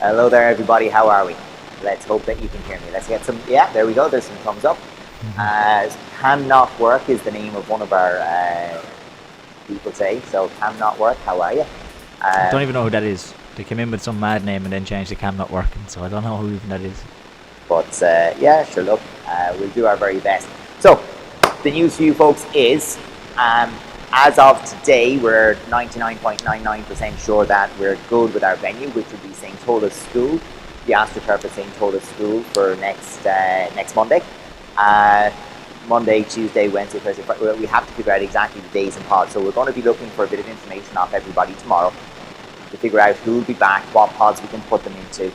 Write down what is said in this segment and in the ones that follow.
Hello there, everybody. How are we? Let's hope that you can hear me. Let's get some. Yeah, there we go. There's some thumbs up. Can Not Work is the name of one of our people say. So, Can Not Work, how are you? I don't even know who that is. They came in with some mad name and then changed the Cam Not Working, so I don't know who even that is. But yeah, sure, look, we'll do our very best. So, the news for you folks is, as of today, we're 99.99% sure that we're good with our venue, which will be St. Tola's School, the AstroTurf at St. Tola's School for next Monday. Monday, Tuesday, Wednesday, Thursday, Friday. We have to figure out exactly the days and pods. So we're going to be looking for a bit of information off everybody tomorrow to figure out who will be back, what pods we can put them into.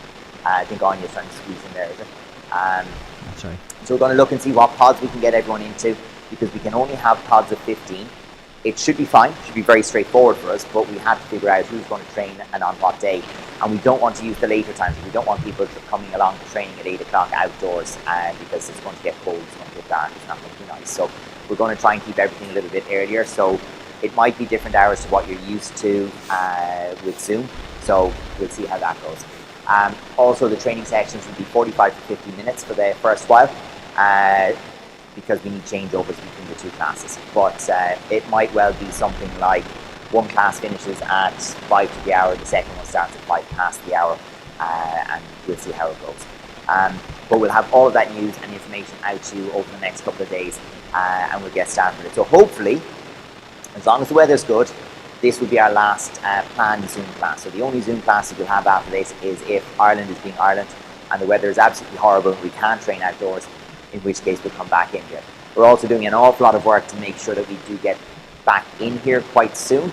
I think Anya's trying to squeeze in there, is it? That's right. So we're going to look and see what pods we can get everyone into, because we can only have pods of 15. It should be fine, it should be very straightforward for us, but we have to figure out who's going to train and on what day. And we don't want to use the later times. We don't want people coming along to training at 8 o'clock outdoors because it's going to get cold, it's going to get dark, it's not going to be nice. So we're going to try and keep everything a little bit earlier. So it might be different hours to what you're used to with Zoom. So we'll see how that goes. Also, the training sections will be 45 to 50 minutes for the first while because we need changeovers between the two classes. But it might well be something like one class finishes at 5 to the hour, the second one starts at 5 past the hour, and we'll see how it goes. But we'll have all of that news and information out to you over the next couple of days, and we'll get started with it. So hopefully, as long as the weather's good, this will be our last planned Zoom class. So the only Zoom classes we'll have after this is if Ireland is being Ireland and the weather is absolutely horrible and we can't train outdoors, in which case we'll come back in here. We're also doing an awful lot of work to make sure that we do get back in here quite soon.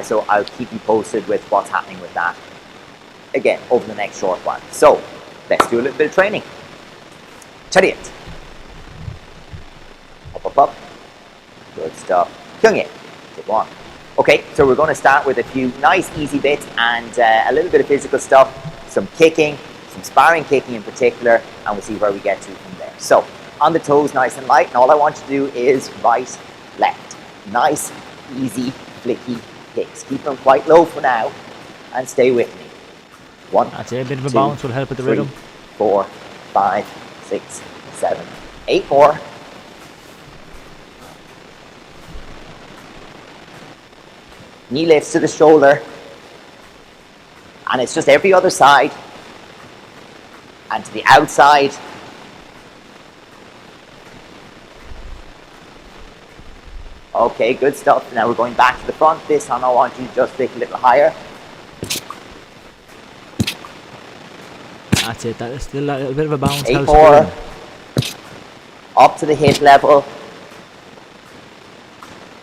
So I'll keep you posted with what's happening with that, again, over the next short while. So let's do a little bit of training. Chariot. Up, up, up. Good stuff. Kyungye. Take one. Okay, so we're going to start with a few nice easy bits and a little bit of physical stuff, some kicking, some sparring kicking in particular, and we'll see where we get to from there. So, on the toes, nice and light, and all I want you to do is right, left. Nice, easy, flicky kicks. Keep them quite low for now, and stay with me. 1, I'd say a bit of a 2, bounce will help with the 3, rhythm. 4, 5, 6, 7, 8 more. Knee lifts to the shoulder, and it's just every other side, and to the outside. Okay, good stuff. Now we're going back to the front. This time I want you to just stick a little higher. That's it, that is still a little bit of a bounce. 8 more. Up to the hip level.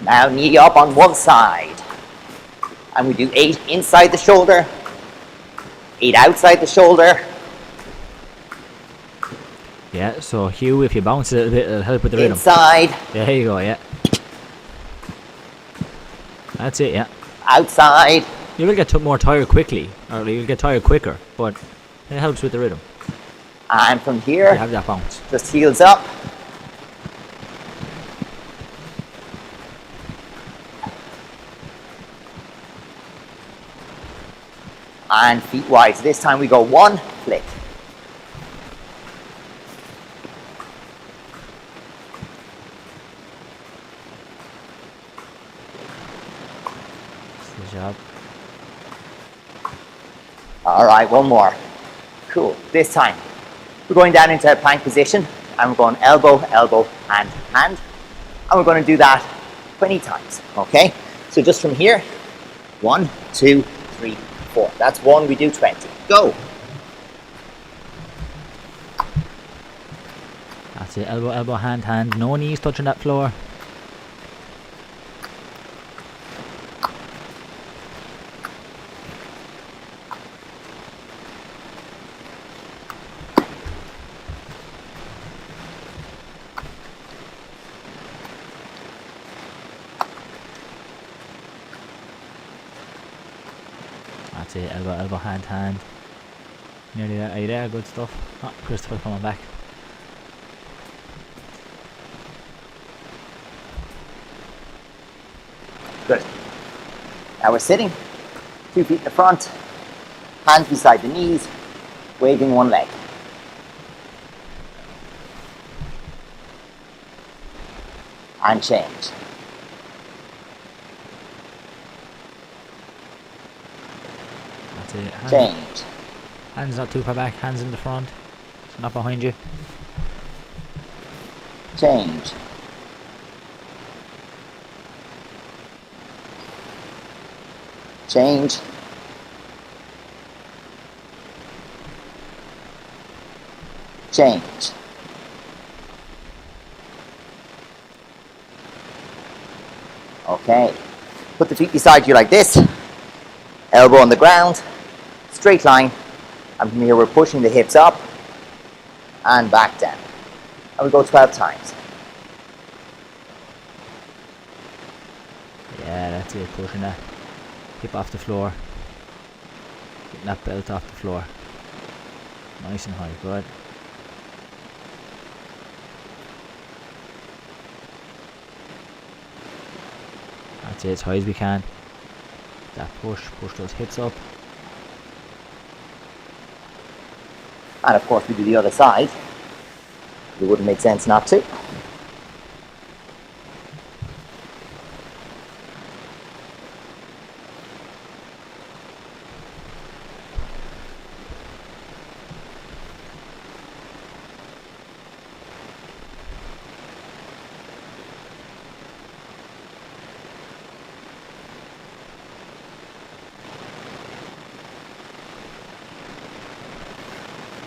Now knee up on one side. And we do 8 inside the shoulder, 8 outside the shoulder. Yeah, so Hugh, if you bounce it a bit, it'll help with the rhythm. Inside. There you go, yeah. That's it, yeah. Outside. You will get more tired quickly, or you'll get tired quicker, but it helps with the rhythm. And from here, you have that bounce. Just heels up. And feet wide. So this time we go 1, flick. Good job. Alright, one more. Cool. This time we're going down into a plank position and we're going elbow, elbow, hand, hand. And we're going to do that 20 times. Okay? So just from here, 1, 2, 3, 4. That's 1, we do 20. Go! That's it, elbow, elbow, hand, hand. No knees touching that floor. That's it, elbow, elbow, hand, hand. Nearly there, are you there? Good stuff. Oh, Christopher coming back. Good. Now we're sitting, 2 feet in the front, hands beside the knees, waving one leg. And change. That's it. Change. Hands not too far back, hands in the front. So not behind you. Change. Change. Change. Okay. Put the feet beside you like this. Elbow on the ground. Straight line. And from here we're pushing the hips up and back down. And we go 12 times. Yeah, that's it. Pushing that hip off the floor. Getting that belt off the floor. Nice and high. Good. That's it, as high as we can. That push those hips up. And of course we do the other side. It wouldn't make sense not to.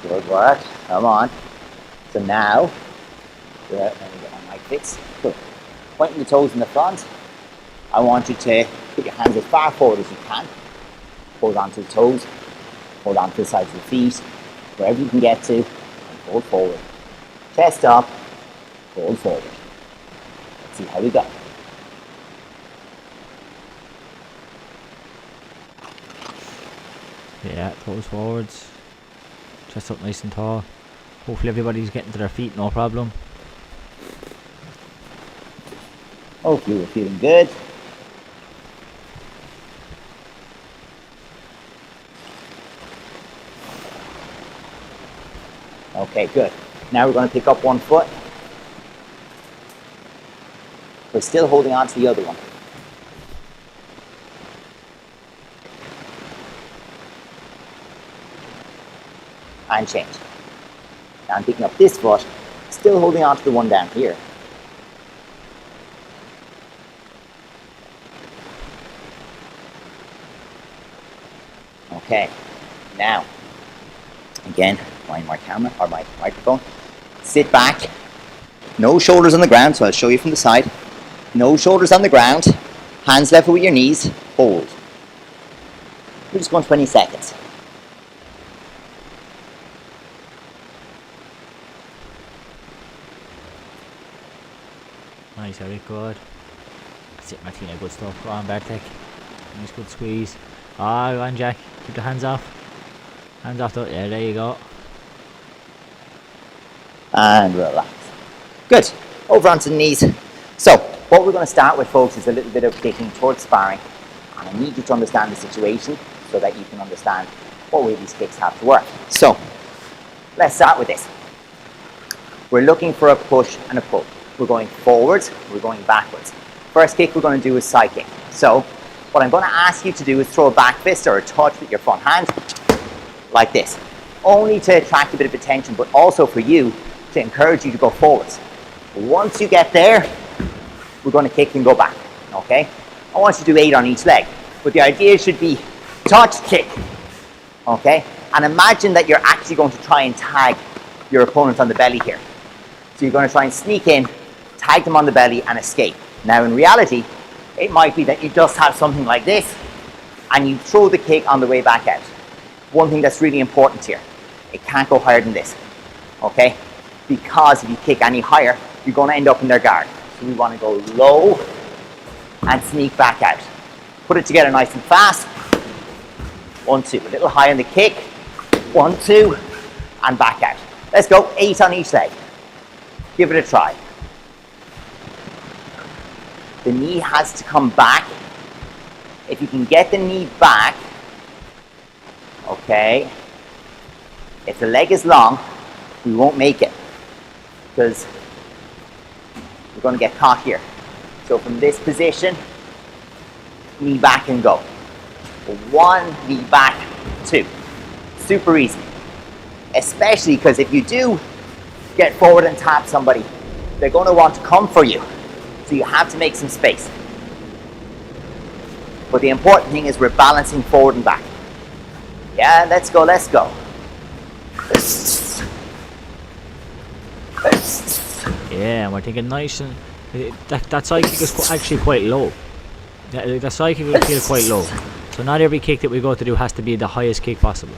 Good work. Come on. So now, let me get my mic fixed. Good. Pointing the toes in the front. I want you to put your hands as far forward as you can. Hold on to the toes. Hold on to the sides of the feet. Wherever you can get to. And fold forward. Chest up. Fold forward. Let's see how we go. Yeah, toes forwards. Chest up nice and tall. Hopefully everybody's getting to their feet, no problem. Hopefully we're feeling good. Okay, good. Now we're going to pick up one foot. We're still holding on to the other one. And change. Now I'm picking up this foot, still holding on to the one down here. Okay, now, again, find my camera or my microphone. Sit back, no shoulders on the ground, so I'll show you from the side. No shoulders on the ground, hands level with your knees, hold. We're just going 20 seconds. Nice, very good. That's it, Martina, good stuff. Go on, Bartek. Nice, good squeeze. Ah, go on, Jack. Keep the hands off. Hands off, yeah, there you go. And relax. Good. Over onto the knees. So, what we're going to start with, folks, is a little bit of kicking towards sparring. And I need you to understand the situation so that you can understand what way these kicks have to work. So, let's start with this. We're looking for a push and a pull. We're going forwards, we're going backwards. First kick we're going to do is side kick. So, what I'm going to ask you to do is throw a back fist or a touch with your front hand, like this. Only to attract a bit of attention, but also for you to encourage you to go forwards. Once you get there, we're going to kick and go back, okay? I want you to do 8 on each leg, but the idea should be touch, kick, okay? And imagine that you're actually going to try and tag your opponent on the belly here. So you're going to try and sneak in, tag them on the belly and escape. Now in reality, it might be that you just have something like this and you throw the kick on the way back out. One thing that's really important here, it can't go higher than this, okay? Because if you kick any higher, you're going to end up in their guard. So we want to go low and sneak back out. Put it together nice and fast. 1, 2, a little high on the kick. 1, 2, and back out. Let's go, 8 on each leg. Give it a try. The knee has to come back. If you can get the knee back, okay, If the leg is long, we won't make it because we're going to get caught here. So from this position, knee back and go. 1, knee back, 2. Super easy. Especially because if you do get forward and tap somebody, they're going to want to come for you. So you have to make some space. But the important thing is we're balancing forward and back. Yeah, let's go, let's go. Yeah, and we're thinking nice and... That side kick is actually quite low. The side kick will feel quite low. So not every kick that we go to do has to be the highest kick possible.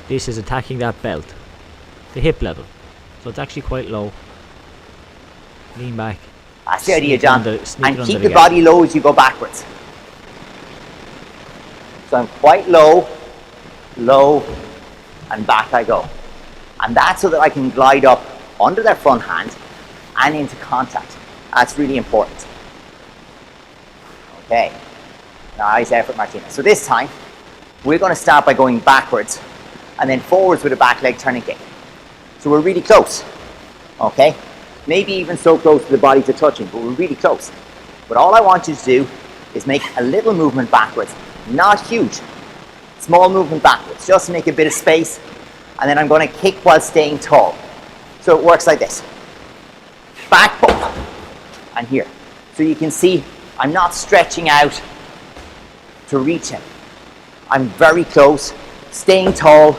This is attacking that belt. The hip level. So it's actually quite low. Lean back. That's the idea, John. And keep the gap. body low as you go backwards. So I'm quite low, low, and back I go. And that's so that I can glide up under their front hand and into contact. That's really important. Okay. Nice effort, Martina. So this time, we're going to start by going backwards and then forwards with a back leg turning kick. So we're really close. Okay? Maybe even so close to the bodies are touching, but we're really close. But all I want you to do is make a little movement backwards. Not huge. Small movement backwards, just to make a bit of space. And then I'm going to kick while staying tall. So it works like this. Back bump. And here. So you can see I'm not stretching out to reach him. I'm very close, staying tall,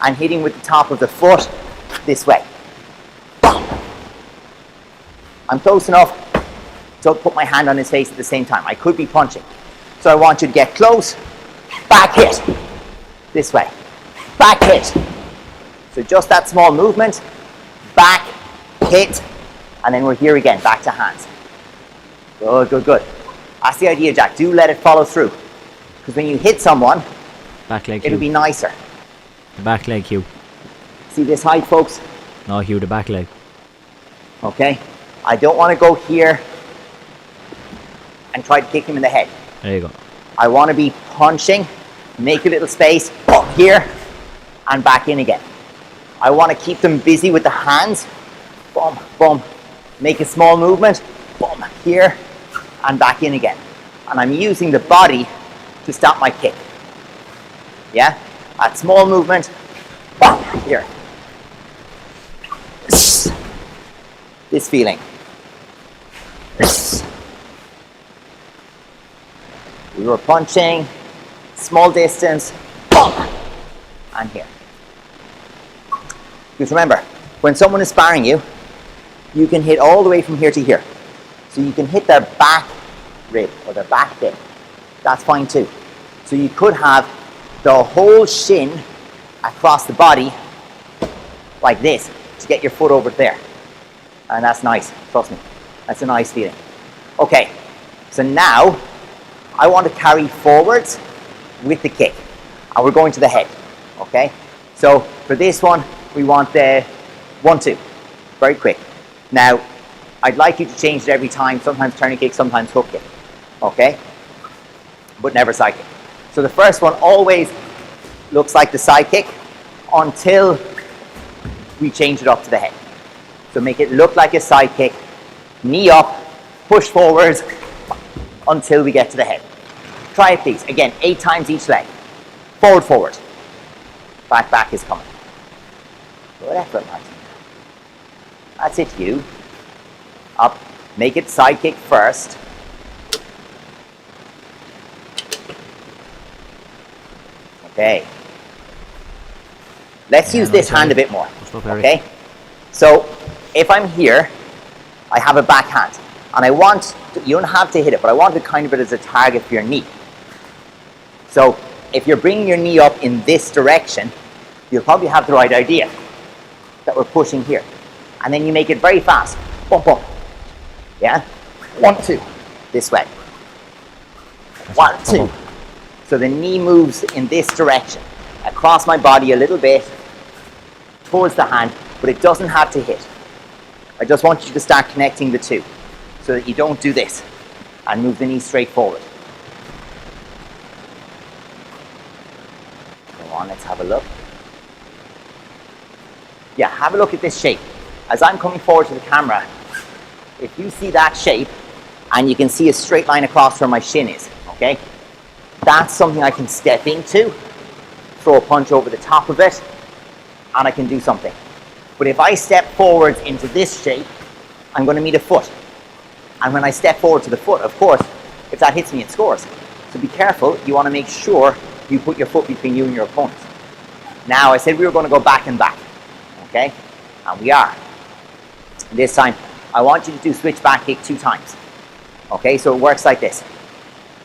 and hitting with the top of the foot this way. Bump. I'm close enough to put my hand on his face at the same time. I could be punching. So I want you to get close, back hit, this way, back hit. So just that small movement, back, hit, and then we're here again, back to hands. Good, good, good. That's the idea, Jack. Do let it follow through. Because when you hit someone, back leg it'll be nicer. The back leg, Hugh. See this height, folks? No, Hugh, the back leg. Okay. I don't want to go here and try to kick him in the head. There you go. I want to be punching, make a little space, up here, and back in again. I want to keep them busy with the hands. Boom, boom. Make a small movement. Boom, here, and back in again. And I'm using the body to stop my kick. Yeah? That small movement. Boom, here. This feeling. We were punching, small distance, boom, and here. Because remember, when someone is sparring you, you can hit all the way from here to here. So you can hit their back rib or their back hip. That's fine too. So you could have the whole shin across the body like this to get your foot over there. And that's nice, trust me. That's a nice feeling. Okay, so now I want to carry forwards with the kick. And we're going to the head, okay? So for this one, we want the 1-2, very quick. Now, I'd like you to change it every time, sometimes turning kick, sometimes hook kick, okay? But never side kick. So the first one always looks like the side kick until we change it up to the head. So make it look like a side kick, knee up, push forwards until we get to the head. Try it please. Again, 8 times each leg. Forward, forward. Back, back is coming. Good effort, Martin. That's it, you. Up. Make it side kick first. Okay. Let's use this hand a bit more. Okay? So, if I'm here, I have a backhand. And I want, you don't have to hit it, but I want to kind of it as a target for your knee. So, if you're bringing your knee up in this direction, you'll probably have the right idea that we're pushing here. And then you make it very fast. Bump, bump. Yeah? 1, 2. This way. 1, 2. So the knee moves in this direction. Across my body a little bit. Towards the hand. But it doesn't have to hit. I just want you to start connecting the two. So that you don't do this. And move the knee straight forward. Go on, let's have a look. Yeah, have a look at this shape. As I'm coming forward to the camera, if you see that shape, and you can see a straight line across where my shin is, okay? That's something I can step into, throw a punch over the top of it, and I can do something. But if I step forward into this shape, I'm going to meet a foot. And when I step forward to the foot, of course, if that hits me, it scores. So be careful. You want to make sure you put your foot between you and your opponent. Now, I said we were going to go back and back, okay? And we are. This time, I want you to do switch back kick 2 times. Okay, so it works like this.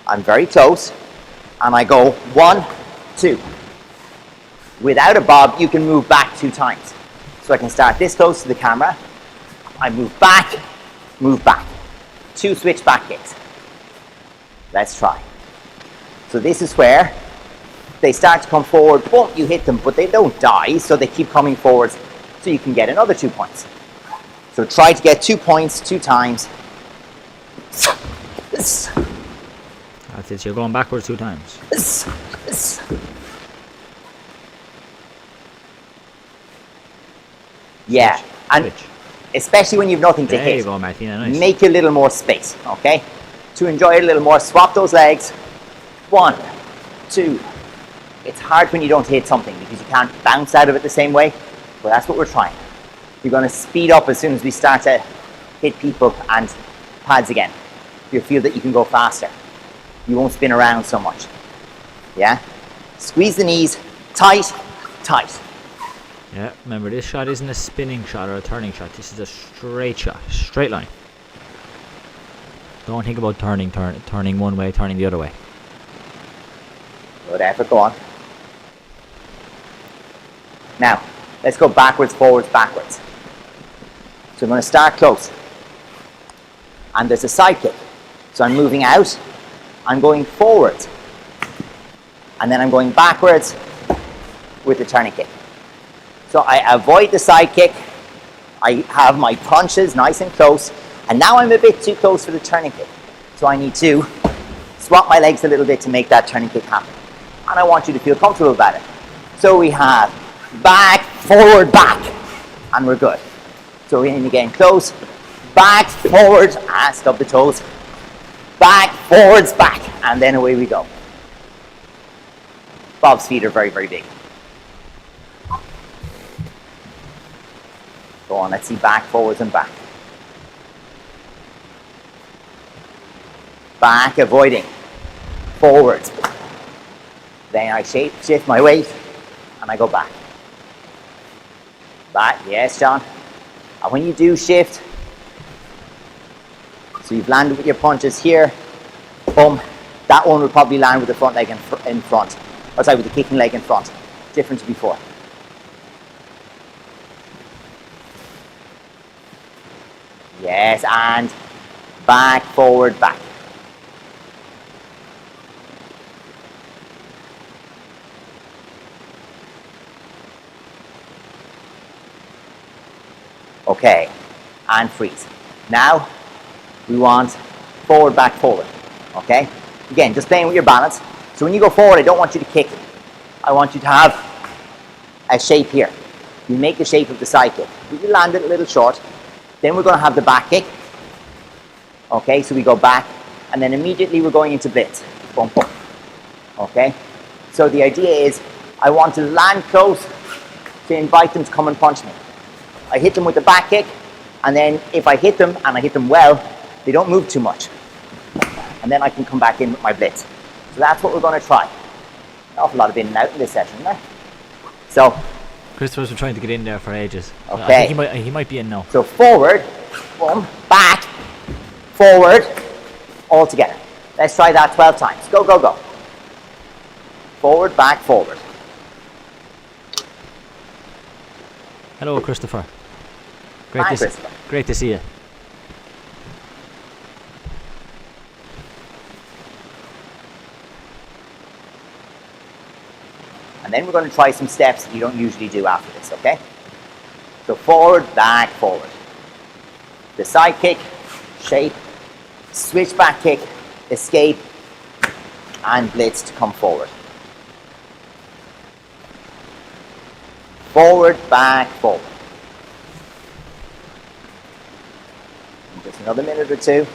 I'm very close, and I go 1, 2. Without a bob, you can move back 2 times. So I can start this close to the camera. I move back. 2 switch back kicks. Let's try. So this is where they start to come forward. Boom, you hit them, but they don't die, so they keep coming forward, so you can get another 2 points. So try to get 2 points 2 times. That's it, you're going backwards 2 times. Yeah, Switch. and Switch. especially when you've nothing to There hit, you go, Martina, nice. make a little more space, okay? To enjoy it a little more, swap those legs. 1, 2. It's hard when you don't hit something because you can't bounce out of it the same way, but that's what we're trying. You're going to speed up as soon as we start to hit people and pads again. You'll feel that you can go faster. You won't spin around so much. Yeah? Squeeze the knees, tight, tight. Yeah, remember this shot isn't a spinning shot or a turning shot. This is a straight shot, straight line. Don't think about turning one way, turning the other way. Good effort, go on. Now, let's go backwards, forwards, backwards. So I'm going to start close. And there's a side kick. So I'm moving out, I'm going forward. And then I'm going backwards with the turning kick. So I avoid the side kick. I have my punches nice and close. And now I'm a bit too close for the turning kick. So I need to swap my legs a little bit to make that turning kick happen. And I want you to feel comfortable about it. So we have back, forward, back. And we're good. So in again, close, back, forward, and stub the toes. Back, forwards, back. And then away we go. Bob's feet are very, very big. Go on, let's see back, forwards, and back. Back, avoiding. Forwards. Then I shift my weight, and I go back. Back, yes, John. And when you do shift, so you've landed with your punches here, boom, that one will probably land with the front leg in front. Or sorry, with the kicking leg in front. Different to before. Yes, and back, forward, back. Okay, and freeze. Now, we want forward, back, forward. Okay? Again, just playing with your balance. So when you go forward, I don't want you to kick. I want you to have a shape here. You make the shape of the side kick. You land it a little short. Then we're going to have the back kick. Okay, so we go back, and then immediately we're going into blitz. Boom, boom. Okay? So the idea is, I want to land close to invite them to come and punch me. I hit them with the back kick, and then if I hit them, and I hit them well, they don't move too much. And then I can come back in with my blitz. So that's what we're going to try. An awful lot of in and out in this session, right? So, Christopher's been trying to get in there for ages. Okay. I think he might be in now. So forward, boom, back, forward, all together. Let's try that 12 times. Go, go, go. Forward, back, forward. Hello, Christopher. Hi, Christopher. Great to see you. And then we're going to try some steps that you don't usually do after this, okay? So forward, back, forward. The side kick, shape, switch back kick, escape, and blitz to come forward. Forward, back, forward. Another minute or two.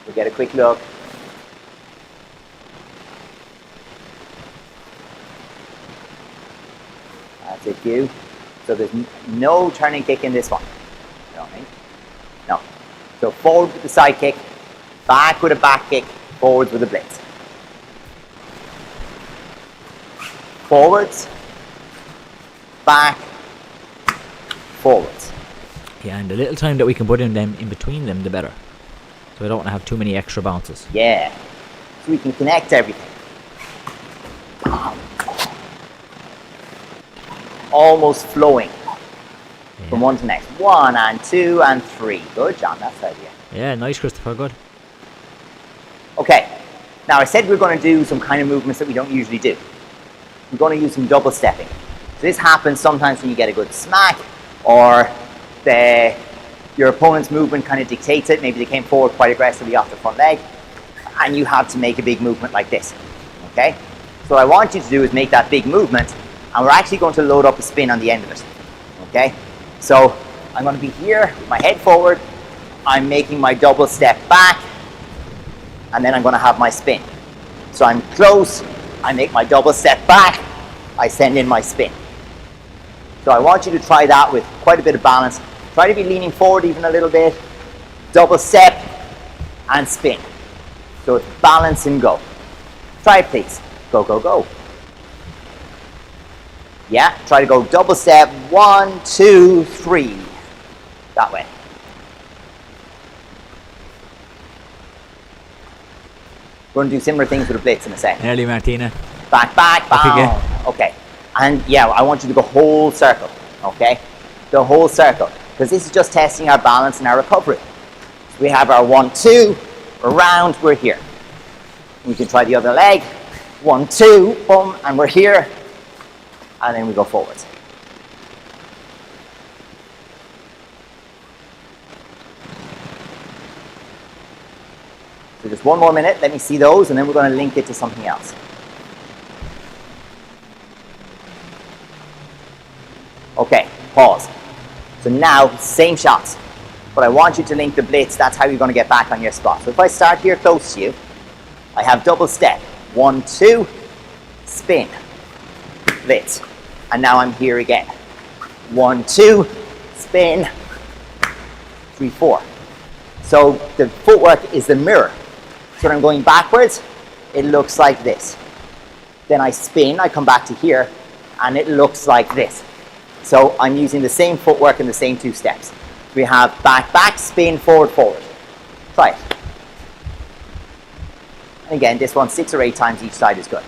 We'll get a quick look. That's it, you. So there's no turning kick in this one. You know what I mean? No. So forward with the side kick, back with a back kick, forwards with a blitz. Forwards, back, forwards. Yeah, and the little time that we can put in them in between them, the better. So we don't want to have too many extra bounces. Yeah. So we can connect everything. Almost flowing from one to the next. 1 and 2 and 3. Good, John. That's the idea. Yeah, nice, Christopher. Good. Okay. Now, I said we're going to do some kind of movements that we don't usually do. We're going to use some double stepping. So this happens sometimes when you get a good smack, or your opponent's movement kind of dictates it. Maybe they came forward quite aggressively off the front leg, and you have to make a big movement like this. Okay? So what I want you to do is make that big movement, and we're actually going to load up a spin on the end of it. Okay? So I'm going to be here with my head forward. I'm making my double step back, and then I'm going to have my spin. So I'm close. I make my double step back. I send in my spin. So I want you to try that with quite a bit of balance. Try to be leaning forward even a little bit. Double step and spin. So it's balance and go. Try it, please. Go, go, go. Yeah, try to go double step. 1, 2, 3. That way. We're going to do similar things with a blitz in a second. Nearly, Martina. Back, back, bound. Okay. And yeah, I want you to go whole circle. Okay? The whole circle. Because this is just testing our balance and our recovery. So we have our 1, 2. We're round, we're here. We can try the other leg. 1, 2, boom, and we're here. And then we go forwards. So just one more minute, let me see those, and then we're going to link it to something else. Okay, pause. So now, same shots. But I want you to link the blitz, that's how you're going to get back on your spot. So if I start here close to you, I have double step. 1, 2, spin, blitz. And now I'm here again. 1, 2, spin, 3, 4. So the footwork is the mirror. So when I'm going backwards, it looks like this. Then I spin, I come back to here, and it looks like this. So I'm using the same footwork in the same 2 steps. We have back, back, spin, forward, forward. Try it. And again, this one 6 or 8 times each side is good.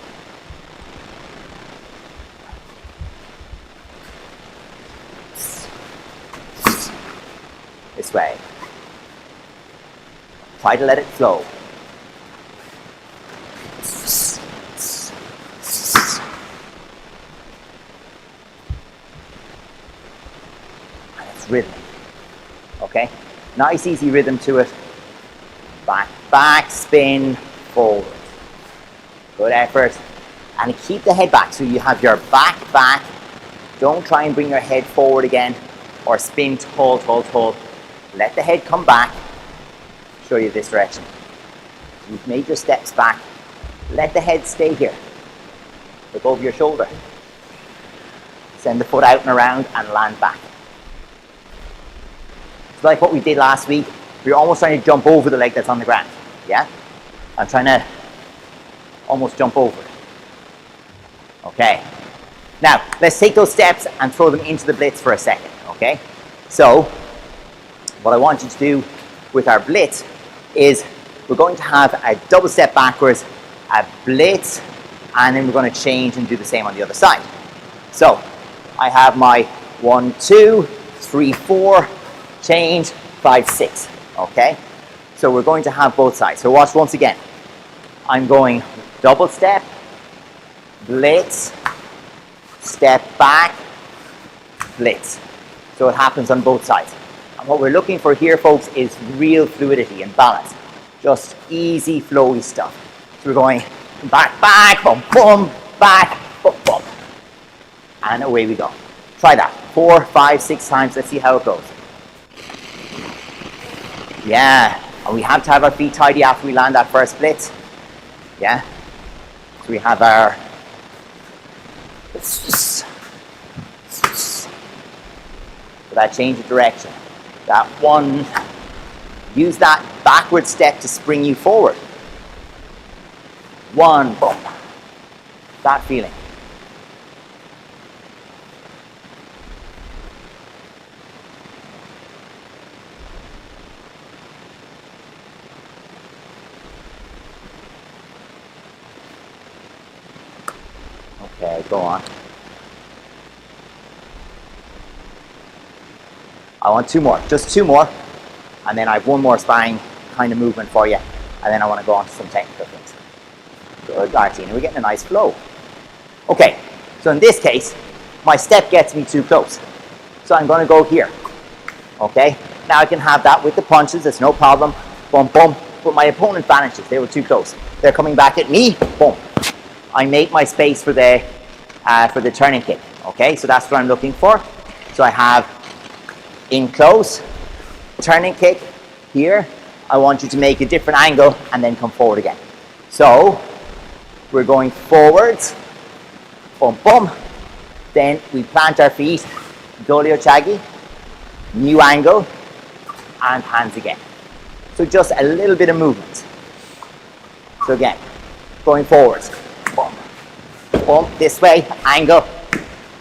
This way. Try to let it flow. And it's rhythmic. Okay? Nice easy rhythm to it. Back, back, spin, forward. Good effort. And keep the head back. So you have your back, back. Don't try and bring your head forward again. Or spin tall, tall, tall. Let the head come back. Show you this direction. You've made your steps back. Let the head stay here. Look over your shoulder. Send the foot out and around and land back. It's like what we did last week. We're almost trying to jump over the leg that's on the ground. Yeah? I'm trying to almost jump over it. Okay. Now, let's take those steps and throw them into the blitz for a second. Okay? So, what I want you to do with our blitz is we're going to have a double step backwards, a blitz, and then we're going to change and do the same on the other side. So I have my 1, 2, 3, 4, change, 5, 6. Okay? So we're going to have both sides. So watch once again. I'm going double step, blitz, step back, blitz. So it happens on both sides. And what we're looking for here, folks, is real fluidity and balance. Just easy, flowy stuff. So we're going back, back, boom, boom, back, boom, boom. And away we go. Try that 4, 5, 6 times. Let's see how it goes. Yeah, and we have to have our feet tidy after we land that first blitz. Yeah, so we have our so that change of direction. That one, use that backward step to spring you forward. One bump. That feeling. Okay, go on. I want two more, just two more, and then I have one more spine kind of movement for you, and then I want to go on to some technical things. Good, Martina, we're getting a nice flow. Okay, so in this case, my step gets me too close, so I'm going to go here. Okay, now I can have that with the punches, it's no problem, boom, boom, but my opponent vanishes, they were too close. They're coming back at me, boom. I make my space for the turning kick. Okay, so that's what I'm looking for. So I have in close, turning kick here. I want you to make a different angle and then come forward again. So we're going forwards, boom, boom. Then we plant our feet, dolio chagi, new angle, and hands again. So just a little bit of movement. So again, going forwards, boom, boom, this way, angle,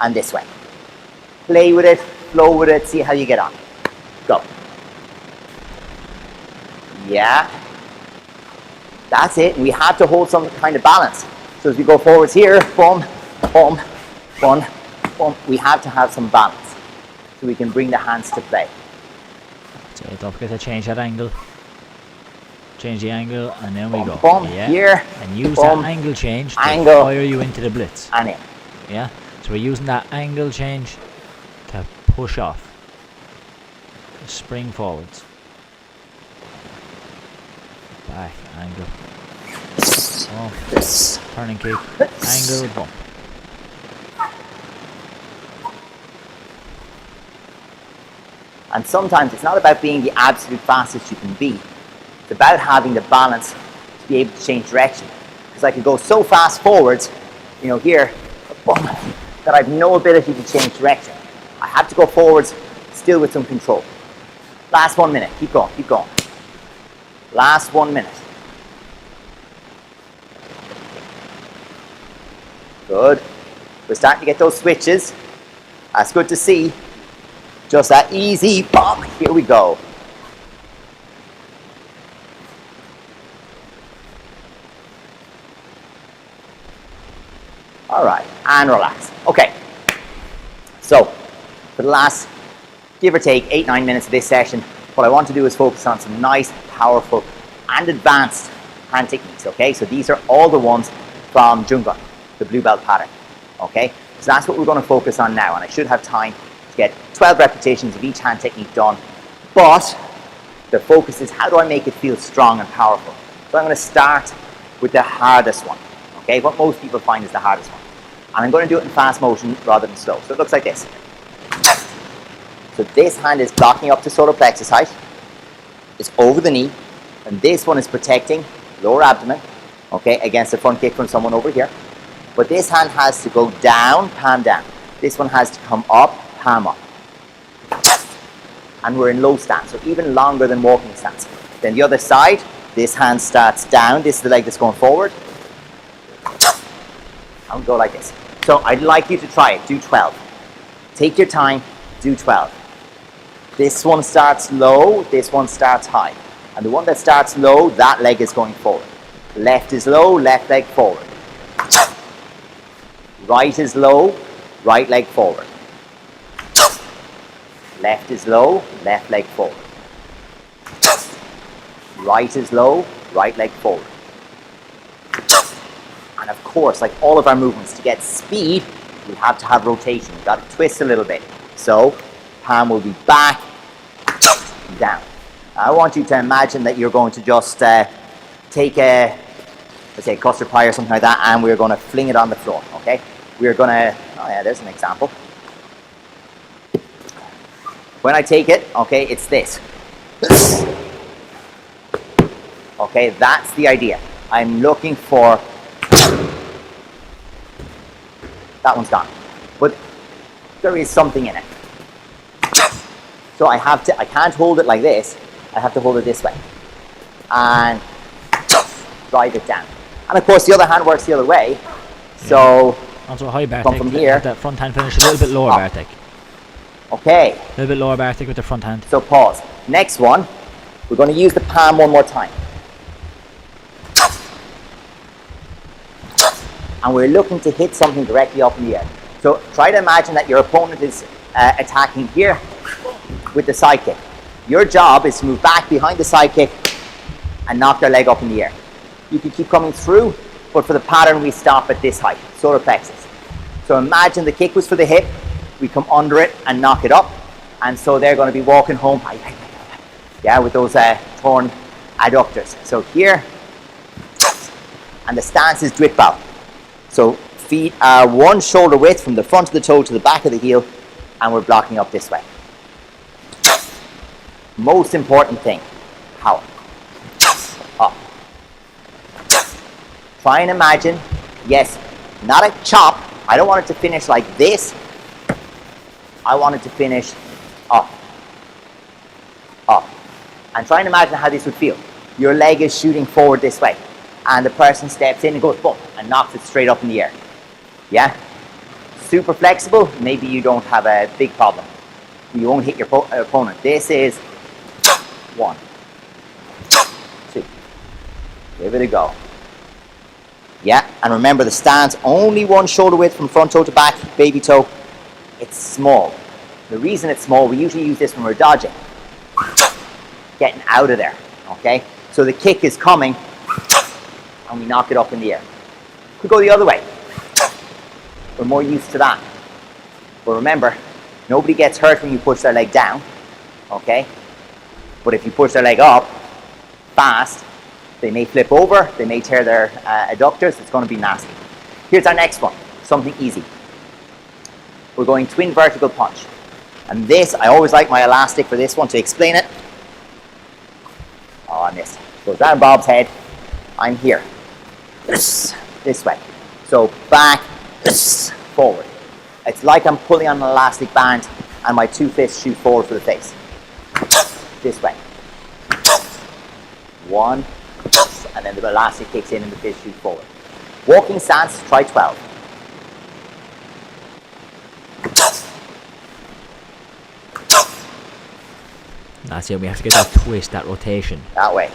and this way. Play with it, flow with it, see how you get on. Go. Yeah. That's it. We have to hold some kind of balance. So as we go forwards here, boom, boom, boom, boom, we have to have some balance so we can bring the hands to play. So don't forget to change that angle. Change the angle, and then we go. Boom, yeah. Here. And use boom, that angle change to angle, fire you into the blitz. And in. Yeah. So we're using that angle change to push off. Spring forwards. Back, angle. Oh, turning kick, angle, bump. And sometimes it's not about being the absolute fastest you can be. It's about having the balance to be able to change direction. Because I could go so fast forwards, you know, here, boom, that I have no ability to change direction. I have to go forwards still with some control. Last 1 minute. Keep going, keep going. Last 1 minute. Good. We're starting to get those switches. That's good to see. Just that easy bump. Here we go. All right, and relax. Okay. So, for the last, give or take, 8-9 minutes of this session, what I want to do is focus on some nice, powerful, and advanced hand techniques, okay? So these are all the ones from Jungun, the blue belt pattern, okay? So that's what we're going to focus on now, and I should have time to get 12 repetitions of each hand technique done, but the focus is how do I make it feel strong and powerful? So I'm going to start with the hardest one, okay? What most people find is the hardest one. And I'm going to do it in fast motion rather than slow. So it looks like this. So this hand is blocking up to solar plexus height. It's over the knee. And this one is protecting lower abdomen, okay, against a front kick from someone over here. But this hand has to go down, palm down. This one has to come up, palm up. And we're in low stance, so even longer than walking stance. Then the other side, this hand starts down. This is the leg that's going forward. And go like this. So I'd like you to try it. Do 12. Take your time. Do 12. This one starts low. This one starts high. And the one that starts low, that leg is going forward. Left is low. Left leg forward. Right is low. Right leg forward. Left is low. Left leg forward. Right is low. Right leg forward. And of course, like all of our movements, to get speed, we have to have rotation. We've got to twist a little bit. So, palm will be back, down. I want you to imagine that you're going to just take a, let's say, custard pie or something like that, and we're going to fling it on the floor, okay? We're going to, oh yeah, there's an example. When I take it, okay, it's this. Okay, that's the idea. I'm looking for... That one's gone. But there is something in it. So I can't hold it like this. I have to hold it this way. And drive it down. And of course the other hand works the other way. So... Also high Bartek. From here. The front hand finish a little bit lower, Bartek. Okay. A little bit lower, Bartek, with the front hand. So pause. Next one, we're going to use the palm one more time. And we're looking to hit something directly up in the air. So try to imagine that your opponent is attacking here with the side kick. Your job is to move back behind the side kick and knock their leg up in the air. You can keep coming through, but for the pattern we stop at this height, solar plexus. So imagine the kick was for the hip, we come under it and knock it up, and so they're going to be walking home, yeah, with those torn adductors. So here, and the stance is drip bow. So feet are one shoulder width from the front of the toe to the back of the heel, and we're blocking up this way. Most important thing, power. Up. Try and imagine, yes, not a chop. I don't want it to finish like this. I want it to finish up. Up. And try and imagine how this would feel. Your leg is shooting forward this way, and the person steps in and goes boom and knocks it straight up in the air. Yeah? Super flexible, maybe you don't have a big problem. You won't hit your opponent. This is 1, 2. Give it a go. Yeah, and remember the stance, only one shoulder width from front toe to back, baby toe. It's small. The reason it's small, we usually use this when we're dodging. Getting out of there, okay? So the kick is coming, and we knock it up in the air. Could go the other way. We're more used to that. But remember, nobody gets hurt when you push their leg down, okay? But if you push their leg up fast, they may flip over, they may tear their adductors, it's going to be nasty. Here's our next one, something easy. We're going twin vertical punch. And this, I always like my elastic for this one to explain it. Oh, I missed. Goes down Bob's head. I'm here. This way. So back, forward. It's like I'm pulling on an elastic band and my two fists shoot forward for the face. This way. 1, and then the elastic kicks in and the fist shoots forward. Walking stance, try 12. That's it, we have to get that twist, that rotation. That way.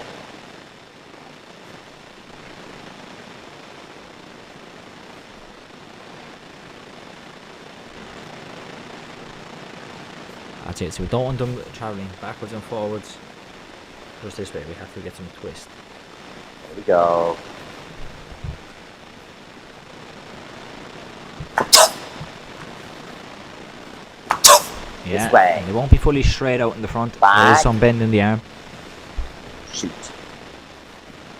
That's it, so we don't want them travelling backwards and forwards. Just this way, we have to get some twist. There we go. Yeah, this way. And they won't be fully straight out in the front. Back. There is some bend in the arm. Shoot.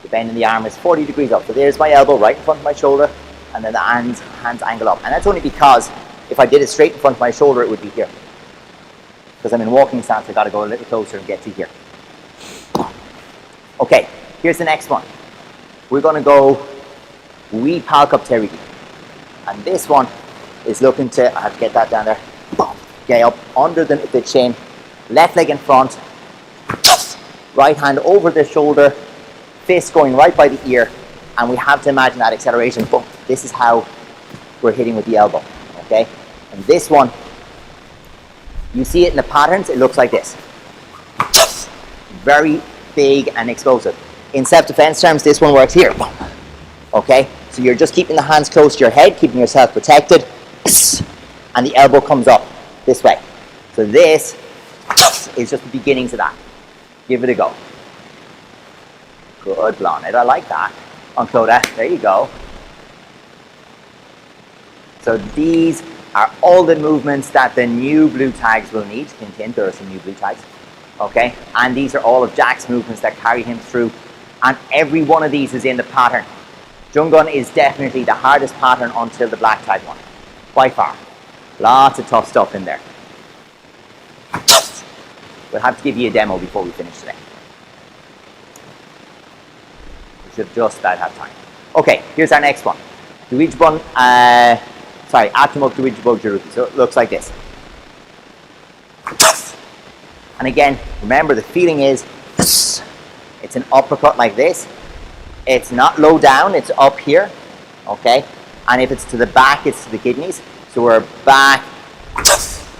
The bend in the arm is 40 degrees up. So there's my elbow right in front of my shoulder, and then the hands angle up. And that's only because if I did it straight in front of my shoulder, it would be here. Because I'm in walking stance, I've got to go a little closer and get to here. Okay, here's the next one. We're going to go wee palk up terigi. And this one is looking to, I have to get that down there. Get up under the chin, left leg in front, right hand over the shoulder, fist going right by the ear, and we have to imagine that acceleration. Boom. This is how we're hitting with the elbow, okay? And this one, you see it in the patterns, it looks like this. Very big and explosive. In self-defense terms, this one works here. Okay? So you're just keeping the hands close to your head, keeping yourself protected, and the elbow comes up this way. So this is just the beginnings of that. Give it a go. Good, Blonde. I like that. On Clodagh, there you go. So these are all the movements that the new blue tags will need. Hint, hint, there are some new blue tags. Okay? And these are all of Jack's movements that carry him through. And every one of these is in the pattern. Jungun is definitely the hardest pattern until the black tag one. By far. Lots of tough stuff in there. We'll have to give you a demo before we finish today. should just about have time. Okay, here's our next one. The Ouija Board, Atomuk the Ouija Board Jaruki. So it looks like this. And again, remember the feeling is, it's an uppercut like this. It's not low down, it's up here, okay? And if it's to the back, it's to the kidneys. So we're back,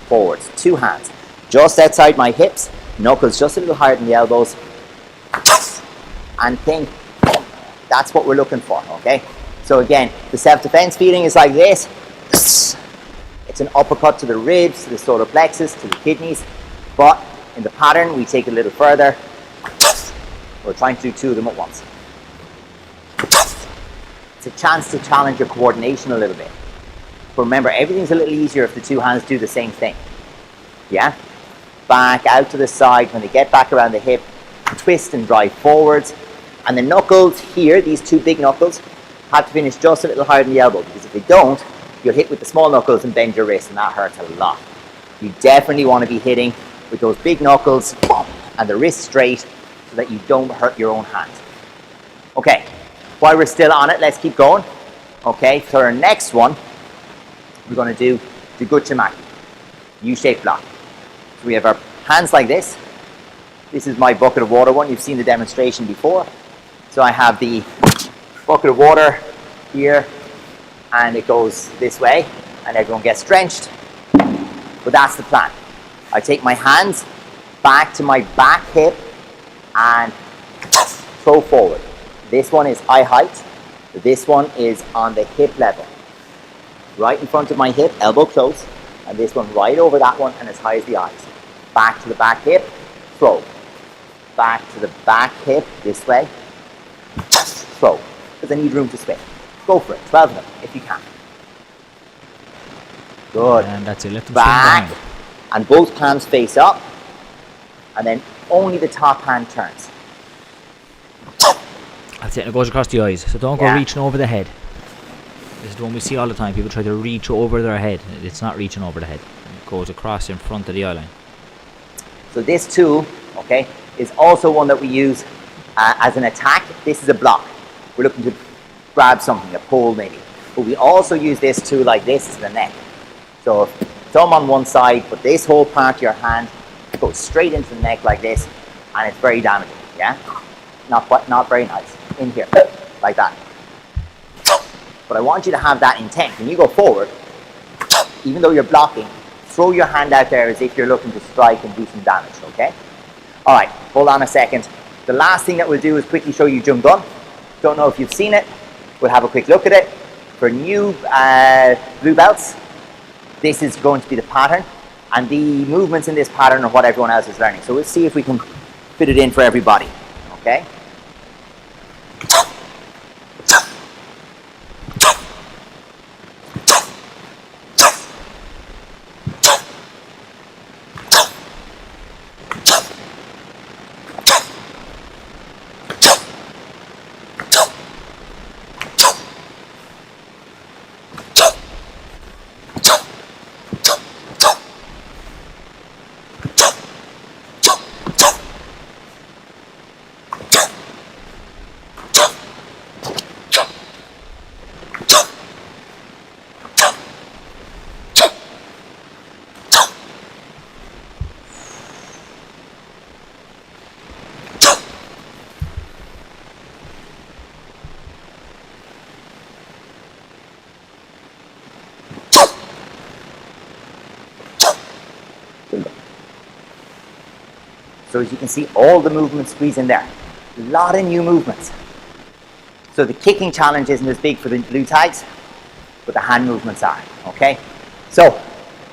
forwards, 2 hands. Just outside my hips, knuckles just a little higher than the elbows. And think, that's what we're looking for, okay? So again, the self-defense feeling is like this. It's an uppercut to the ribs, to the solar plexus, to the kidneys. But in the pattern, we take it a little further. We're trying to do 2 of them at once. It's a chance to challenge your coordination a little bit. But remember, everything's a little easier if the 2 hands do the same thing. Yeah? Back out to the side. When they get back around the hip, twist and drive forwards. And the knuckles here, these 2 big knuckles, have to finish just a little higher than the elbow. Because if they don't, you'll hit with the small knuckles and bend your wrist, and that hurts a lot. You definitely want to be hitting with those big knuckles and the wrist straight so that you don't hurt your own hand. Okay, while we're still on it, let's keep going. Okay, so our next one, we're going to do the Guchamaki, U-shaped block. So we have our hands like this. This is my bucket of water one. You've seen the demonstration before. So I have the bucket of water here, and it goes this way, and everyone gets drenched. But that's the plan. I take my hands back to my back hip and throw forward. This one is eye height. This one is on the hip level. Right in front of my hip, elbow close. And this one right over that one and as high as the eyes. Back to the back hip, throw. Back to the back hip, this way, throw. Because I need room to spin. Go for it, 12 of them, if you can. Good. And that's it, let them back, spin down. and both palms face up, and then only the top hand turns. That's it, it goes across the eyes, so don't go reaching over the head. This is the one we see all the time, people try to reach over their head. It's not reaching over the head, it goes across in front of the eye line. So this tool, okay, is also one that we use as an attack. This is a block. We're looking to grab something, a pole maybe. But we also use this tool like this to the neck. So thumb on one side, but this whole part of your hand goes straight into the neck like this, and it's very damaging, yeah? Not very nice. In here, like that. But I want you to have that intent. When you go forward, even though you're blocking, throw your hand out there as if you're looking to strike and do some damage, okay? All right, hold on a second. The last thing that we'll do is quickly show you Jung Gun. Don't know if you've seen it. We'll have a quick look at it. For new blue belts, this is going to be the pattern. And the movements in this pattern are what everyone else is learning. So we'll see if we can fit it in for everybody, okay? So as you can see, all the movements squeeze in there. A lot of new movements. So the kicking challenge isn't as big for the blue tags, but the hand movements are, okay? So,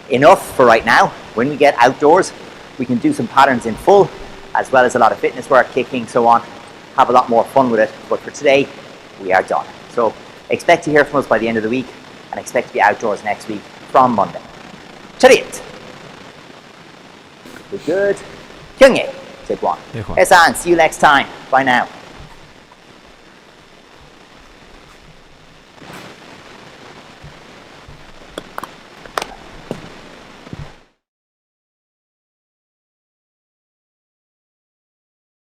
enough for right now. When we get outdoors, we can do some patterns in full, as well as a lot of fitness work, kicking, so on. Have a lot more fun with it, but for today, we are done. So, expect to hear from us by the end of the week, and expect to be outdoors next week from Monday. Chariot! Good. Kyungye, take one. See you next time. Bye now.